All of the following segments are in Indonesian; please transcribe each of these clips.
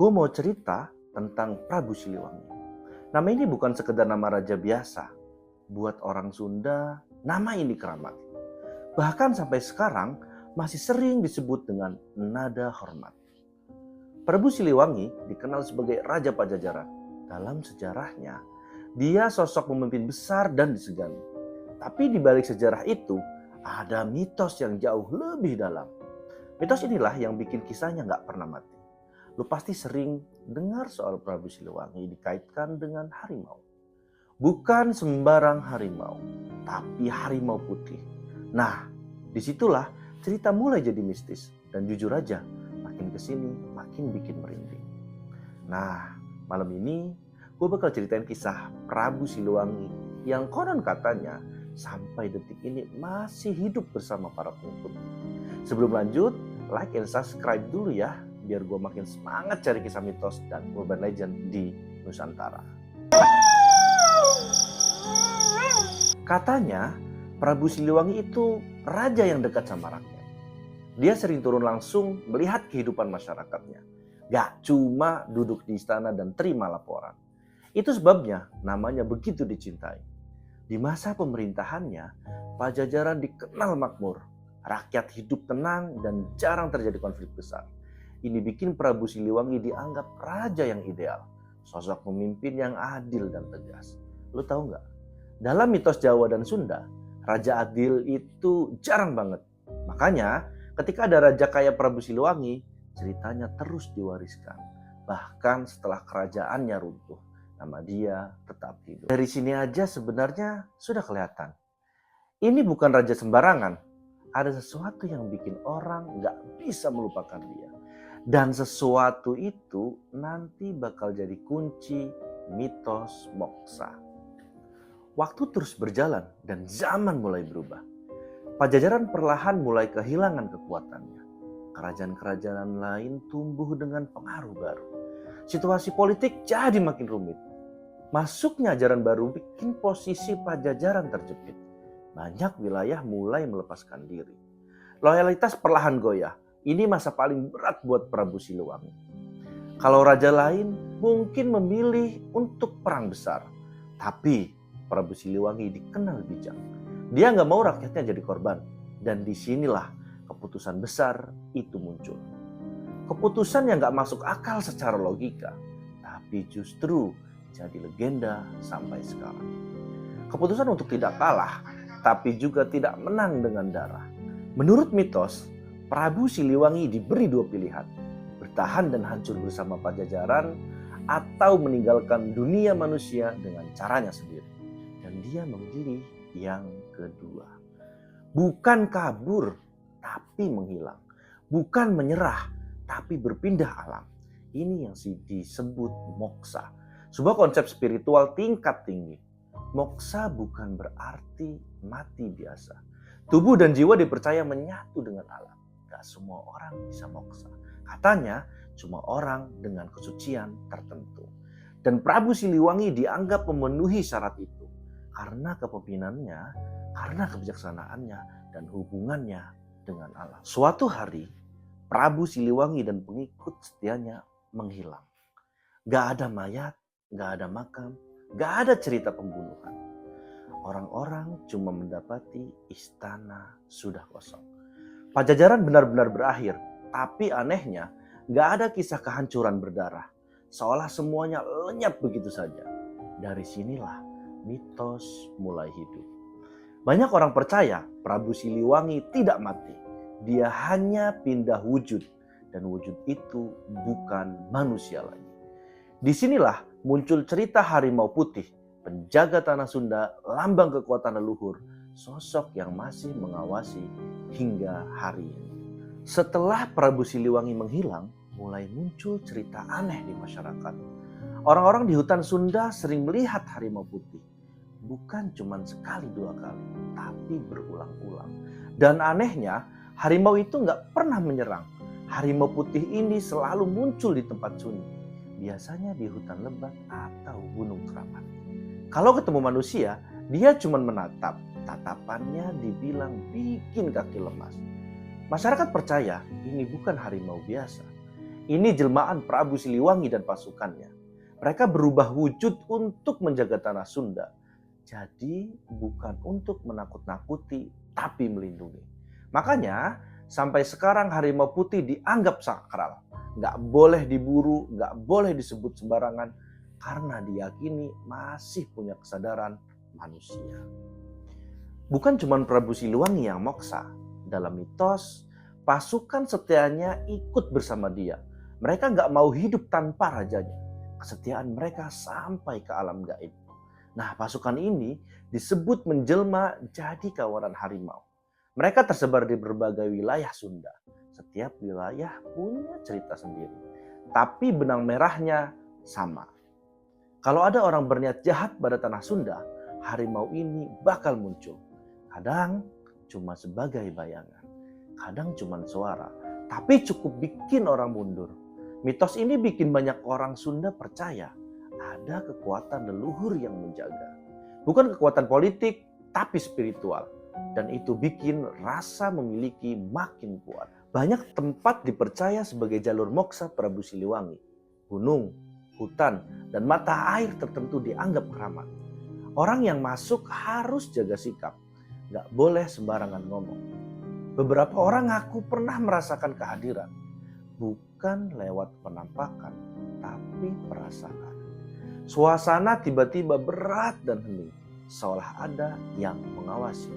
Gue mau cerita tentang Prabu Siliwangi. Nama ini bukan sekedar nama raja biasa. Buat orang Sunda, nama ini keramat. Bahkan sampai sekarang masih sering disebut dengan nada hormat. Prabu Siliwangi dikenal sebagai Raja Pajajaran. Dalam sejarahnya, dia sosok pemimpin besar dan disegani. Tapi di balik sejarah itu, ada mitos yang jauh lebih dalam. Mitos inilah yang bikin kisahnya nggak pernah mati. Lu pasti sering dengar soal Prabu Siliwangi dikaitkan dengan harimau. Bukan sembarang harimau, tapi harimau putih. Nah, disitulah cerita mulai jadi mistis. Dan jujur aja, makin kesini makin bikin merinding. Nah, malam ini gue bakal ceritain kisah Prabu Siliwangi yang konon katanya sampai detik ini masih hidup bersama para pengikut. Sebelum lanjut, like and subscribe dulu ya, biar gue makin semangat cari kisah mitos dan urban legend di Nusantara. Katanya, Prabu Siliwangi itu raja yang dekat sama rakyat. Dia sering turun langsung melihat kehidupan masyarakatnya. Gak cuma duduk di istana dan terima laporan. Itu sebabnya namanya begitu dicintai. Di masa pemerintahannya, Pajajaran dikenal makmur. Rakyat hidup tenang dan jarang terjadi konflik besar. Ini bikin Prabu Siliwangi dianggap raja yang ideal. Sosok pemimpin yang adil dan tegas. Lu tahu nggak? Dalam mitos Jawa dan Sunda, raja adil itu jarang banget. Makanya ketika ada raja kayak Prabu Siliwangi, ceritanya terus diwariskan. Bahkan setelah kerajaannya runtuh, nama dia tetap hidup. Dari sini aja sebenarnya sudah kelihatan. Ini bukan raja sembarangan. Ada sesuatu yang bikin orang nggak bisa melupakan dia. Dan sesuatu itu nanti bakal jadi kunci mitos Moksa. Waktu terus berjalan dan zaman mulai berubah. Pajajaran perlahan mulai kehilangan kekuatannya. Kerajaan-kerajaan lain tumbuh dengan pengaruh baru. Situasi politik jadi makin rumit. Masuknya ajaran baru bikin posisi Pajajaran terjepit. Banyak wilayah mulai melepaskan diri. Loyalitas perlahan goyah. Ini masa paling berat buat Prabu Siliwangi. Kalau raja lain mungkin memilih untuk perang besar. Tapi Prabu Siliwangi dikenal bijak. Dia nggak mau rakyatnya jadi korban. Dan disinilah keputusan besar itu muncul. Keputusan yang nggak masuk akal secara logika. Tapi justru jadi legenda sampai sekarang. Keputusan untuk tidak kalah, tapi juga tidak menang dengan darah. Menurut mitos, Prabu Siliwangi diberi dua pilihan, bertahan dan hancur bersama Pajajaran atau meninggalkan dunia manusia dengan caranya sendiri. Dan dia memilih yang kedua. Bukan kabur, tapi menghilang. Bukan menyerah, tapi berpindah alam. Ini yang disebut moksa. Sebuah konsep spiritual tingkat tinggi. Moksa bukan berarti mati biasa. Tubuh dan jiwa dipercaya menyatu dengan alam. Gak semua orang bisa moksa. Katanya cuma orang dengan kesucian tertentu. Dan Prabu Siliwangi dianggap memenuhi syarat itu. Karena kepemimpinannya, karena kebijaksanaannya, dan hubungannya dengan alam. Suatu hari, Prabu Siliwangi dan pengikut setianya menghilang. Gak ada mayat, gak ada makam, gak ada cerita pembunuhan. Orang-orang cuma mendapati istana sudah kosong. Pajajaran benar-benar berakhir, tapi anehnya gak ada kisah kehancuran berdarah. Seolah semuanya lenyap begitu saja. Dari sinilah mitos mulai hidup. Banyak orang percaya Prabu Siliwangi tidak mati. Dia hanya pindah wujud, dan wujud itu bukan manusia lagi. Disinilah muncul cerita harimau putih, penjaga tanah Sunda, lambang kekuatan leluhur, sosok yang masih mengawasi hingga hari ini. Setelah Prabu Siliwangi menghilang, mulai muncul cerita aneh di masyarakat. Orang-orang di hutan Sunda sering melihat harimau putih. Bukan cuma sekali dua kali, tapi berulang-ulang. Dan anehnya, harimau itu nggak pernah menyerang. Harimau putih ini selalu muncul di tempat sunyi. Biasanya di hutan lebat atau gunung keramat. Kalau ketemu manusia, dia cuma menatap. Tatapannya dibilang bikin kaki lemas. Masyarakat percaya ini bukan harimau biasa. Ini jelmaan Prabu Siliwangi dan pasukannya. Mereka berubah wujud untuk menjaga tanah Sunda. Jadi bukan untuk menakut-nakuti, tapi melindungi. Makanya sampai sekarang harimau putih dianggap sakral. Nggak boleh diburu, nggak boleh disebut sembarangan. Karena diyakini masih punya kesadaran manusia. Bukan cuma Prabu Siliwangi yang moksa. Dalam mitos, pasukan setianya ikut bersama dia. Mereka nggak mau hidup tanpa rajanya. Kesetiaan mereka sampai ke alam gaib. Nah, pasukan ini disebut menjelma jadi kawanan harimau. Mereka tersebar di berbagai wilayah Sunda. Setiap wilayah punya cerita sendiri. Tapi benang merahnya sama. Kalau ada orang berniat jahat pada tanah Sunda, harimau ini bakal muncul. Kadang cuma sebagai bayangan. Kadang cuma suara. Tapi cukup bikin orang mundur. Mitos ini bikin banyak orang Sunda percaya ada kekuatan leluhur yang menjaga. Bukan kekuatan politik, tapi spiritual. Dan itu bikin rasa memiliki makin kuat. Banyak tempat dipercaya sebagai jalur moksa Prabu Siliwangi. Gunung, hutan, dan mata air tertentu dianggap keramat. Orang yang masuk harus jaga sikap. Gak boleh sembarangan ngomong. Beberapa orang ngaku pernah merasakan kehadiran. Bukan lewat penampakan, tapi perasaan. Suasana tiba-tiba berat dan hening, seolah ada yang mengawasi.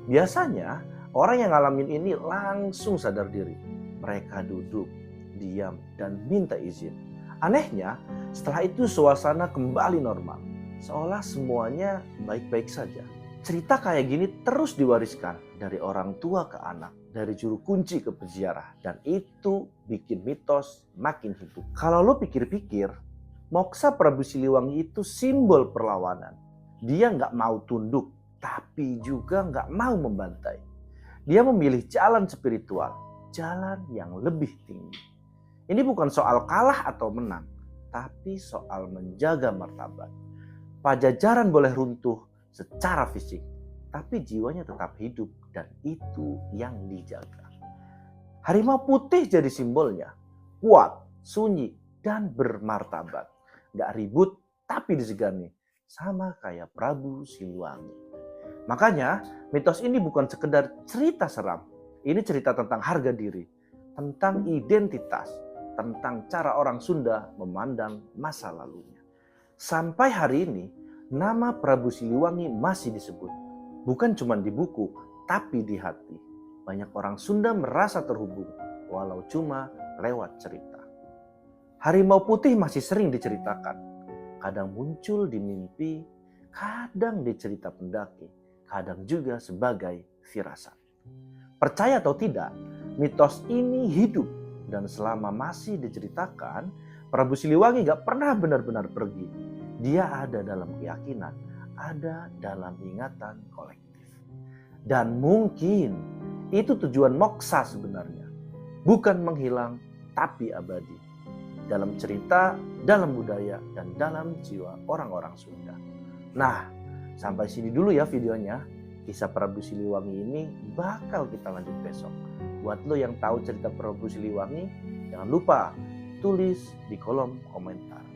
Biasanya, orang yang ngalamin ini langsung sadar diri. Mereka duduk, diam, dan minta izin. Anehnya, setelah itu suasana kembali normal, seolah semuanya baik-baik saja. Cerita kayak gini terus diwariskan dari orang tua ke anak, dari juru kunci ke peziarah, dan itu bikin mitos makin hidup. Kalau lo pikir-pikir, moksa Prabu Siliwangi itu simbol perlawanan. Dia nggak mau tunduk, tapi juga nggak mau membantai. Dia memilih jalan spiritual, jalan yang lebih tinggi. Ini bukan soal kalah atau menang, tapi soal menjaga martabat. Pajajaran boleh runtuh secara fisik, tapi jiwanya tetap hidup dan itu yang dijaga. Harimau putih jadi simbolnya, kuat, sunyi, dan bermartabat. Gak ribut, tapi disegani, sama kayak Prabu Siliwangi. Makanya mitos ini bukan sekedar cerita seram, ini cerita tentang harga diri, tentang identitas, tentang cara orang Sunda memandang masa lalunya. Sampai hari ini, nama Prabu Siliwangi masih disebut. Bukan cuma di buku, tapi di hati. Banyak orang Sunda merasa terhubung, walau cuma lewat cerita. Harimau putih masih sering diceritakan. Kadang muncul di mimpi, kadang di cerita pendaki, kadang juga sebagai firasat. Percaya atau tidak, mitos ini hidup. Dan selama masih diceritakan, Prabu Siliwangi gak pernah benar-benar pergi. Dia ada dalam keyakinan, ada dalam ingatan kolektif. Dan mungkin itu tujuan moksa sebenarnya. Bukan menghilang, tapi abadi. Dalam cerita, dalam budaya, dan dalam jiwa orang-orang Sunda. Nah, sampai sini dulu ya videonya. Kisah Prabu Siliwangi ini bakal kita lanjut besok. Buat lo yang tahu cerita Prabu Siliwangi, jangan lupa tulis di kolom komentar.